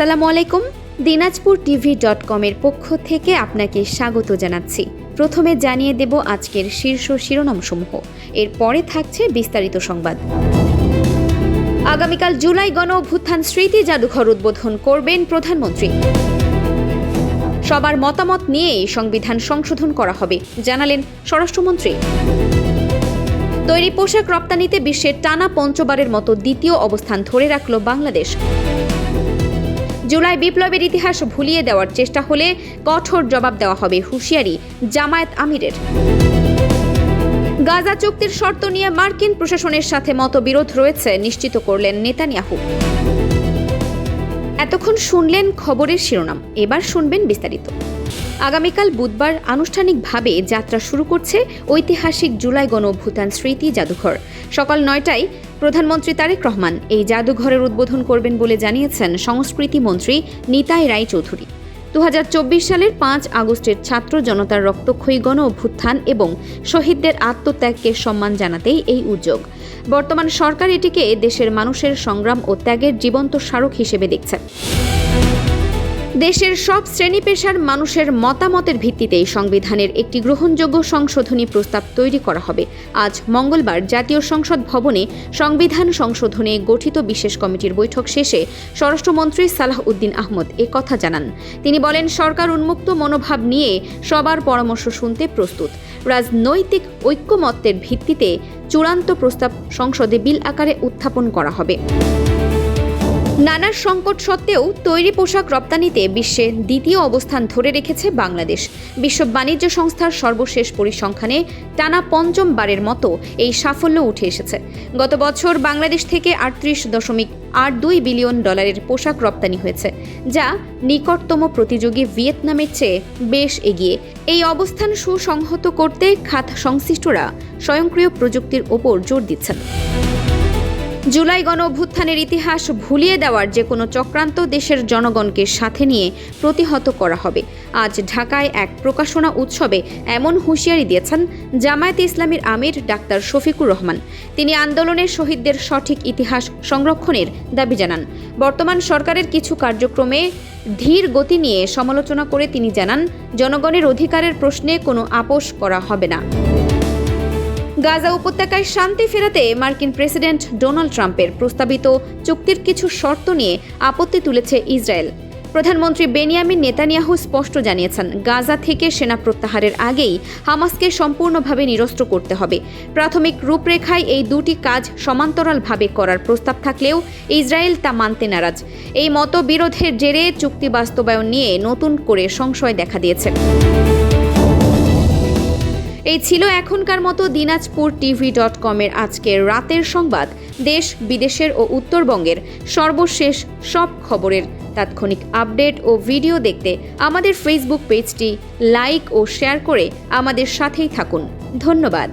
আসসালামু আলাইকুম। dinajpurtv.com এর পক্ষ থেকে আপনাকে স্বাগত জানাচ্ছি। প্রথমে জানিয়ে দেব আজকের শীর্ষ শিরোনামসমূহ, এরপরে থাকছে বিস্তারিত সংবাদ। আগামীকাল জুলাই গণ অভ্যুত্থান স্মৃতি জাদুঘর উদ্বোধন করবেন প্রধানমন্ত্রী। সবার মতামত নিয়েই সংবিধান সংশোধন করা হবে, জানালেন স্বরাষ্ট্রমন্ত্রী। তৈরি পোশাক রপ্তানিতে বিশ্বের টানা পঞ্চমবারের মতো দ্বিতীয় অবস্থান ধরে রাখল বাংলাদেশ। জুলাই বিপ্লবের ইতিহাস ভুলিয়ে দেওয়ার চেষ্টা হলে কঠোর জবাব দেওয়া হবে, হুঁশিয়ারি জামায়াত আমিরের। গাজা চুক্তির শর্ত নিয়ে মার্কিন প্রশাসনের সাথে মতবিরোধ রয়েছে, নিশ্চিত করলেন নেতানিয়াহু। এতক্ষণ শুনলেন খবরের শিরোনাম, এবার শুনবেন বিস্তারিত। আগামীকাল বুধবার আনুষ্ঠানিকভাবে যাত্রা শুরু করছে ঐতিহাসিক জুলাই গণ অভ্যুত্থান স্মৃতি জাদুঘর। সকাল 9টায় প্রধানমন্ত্রী তারেক রহমান এই জাদুঘরের উদ্বোধন করবেন বলে জানিয়েছেন সংস্কৃতি মন্ত্রী নিতাই রায়চৌধুরী। 2024 সালের 5 আগস্টের ছাত্র জনতার রক্তক্ষয়ী গণ অভ্যুত্থান এবং শহীদদের আত্মত্যাগকে সম্মান জানাতেই এই উদ্যোগ। বর্তমান সরকার এটিকে দেশের মানুষের সংগ্রাম ও ত্যাগের জীবন্ত স্মারক হিসেবে দেখছে। দেশের সব শ্রেণী পেশার মানুষের মতামতের ভিত্তিতেই সংবিধানের একটি গ্রহণযোগ্য সংশোধনী প্রস্তাব তৈরি করা হবে। আজ মঙ্গলবার জাতীয় সংসদ ভবনে সংবিধান সংশোধনে গঠিত বিশেষ কমিটির বৈঠক শেষে স্বরাষ্ট্রমন্ত্রী সালাহউদ্দিন আহমদ কথা জানান। তিনি বলেন, সরকার উন্মুক্ত মনোভাব নিয়ে সবার পরামর্শ শুনতে প্রস্তুত। রাজনৈতিক ঐক্যমত্যের ভিত্তিতে চূড়ান্ত প্রস্তাব সংসদে বিল আকারে উত্থাপন করা হবে। নানা সংকট সত্ত্বেও তৈরি পোশাক রপ্তানিতে বিশ্বে দ্বিতীয় অবস্থান ধরে রেখেছে বাংলাদেশ। বিশ্ব বাণিজ্য সংস্থার সর্বশেষ পরিসংখ্যানে টানা পঞ্চমবারের মতো এই সাফল্য উঠে এসেছে। গত বছর বাংলাদেশ থেকে 38.82 বিলিয়ন ডলারের পোশাক রপ্তানি হয়েছে, যা নিকটতম প্রতিযোগী ভিয়েতনামের চেয়ে বেশ এগিয়ে। এই অবস্থান সুসংহত করতে খাত সংশ্লিষ্টরা স্বয়ংক্রিয় প্রযুক্তির ওপর জোর দিচ্ছেন। জুলাই গণ অভ্যুত্থানের ইতিহাস ভুলিয়ে দেওয়ার যে কোনো চক্রান্ত দেশের জনগণকে সাথে নিয়ে প্রতিহত করা হবে। আজ ঢাকায় এক প্রকাশনা উৎসবে এমন হুঁশিয়ারি দিয়েছেন জামায়াতে ইসলামীর আমির ডাক্তার শফিকুর রহমান। তিনি আন্দোলনের শহীদদের সঠিক ইতিহাস সংরক্ষণের দাবি জানান। বর্তমান সরকারের কিছু কার্যক্রমে ধীর গতি নিয়ে সমালোচনা করে তিনি জানান, জনগণের অধিকারের প্রশ্নে কোনো আপোষ করা হবে না। গাজা উপত্যকায় শান্তি ফেরাতে মার্কিন প্রেসিডেন্ট ডোনাল্ড ট্রাম্পের প্রস্তাবিত চুক্তির কিছু শর্ত নিয়ে আপত্তি তুলেছে ইসরায়েল। প্রধানমন্ত্রী বেনিয়ামিন নেতানিয়াহু স্পষ্ট জানিয়েছেন, গাজা থেকে সেনা প্রত্যাহারের আগেই হামাসকে সম্পূর্ণভাবে নিরস্ত্র করতে হবে। প্রাথমিক রূপরেখায় এই দুটি কাজ সমান্তরালভাবে করার প্রস্তাব থাকলেও ইসরায়েল তা মানতে নারাজ। এই মতবিরোধের জেরে চুক্তি বাস্তবায়ন নিয়ে নতুন করে সংশয় দেখা দিয়েছে। এই ছিল এখনকার মতো dinajpurtv.com এর আজকের রাতের সংবাদ। দেশ বিদেশের ও উত্তরবঙ্গের সর্বশেষ সব খবরের তাৎক্ষণিক আপডেট ও ভিডিও দেখতে আমাদের ফেসবুক পেজটি লাইক ও শেয়ার করে আমাদের সাথেই থাকুন। ধন্যবাদ।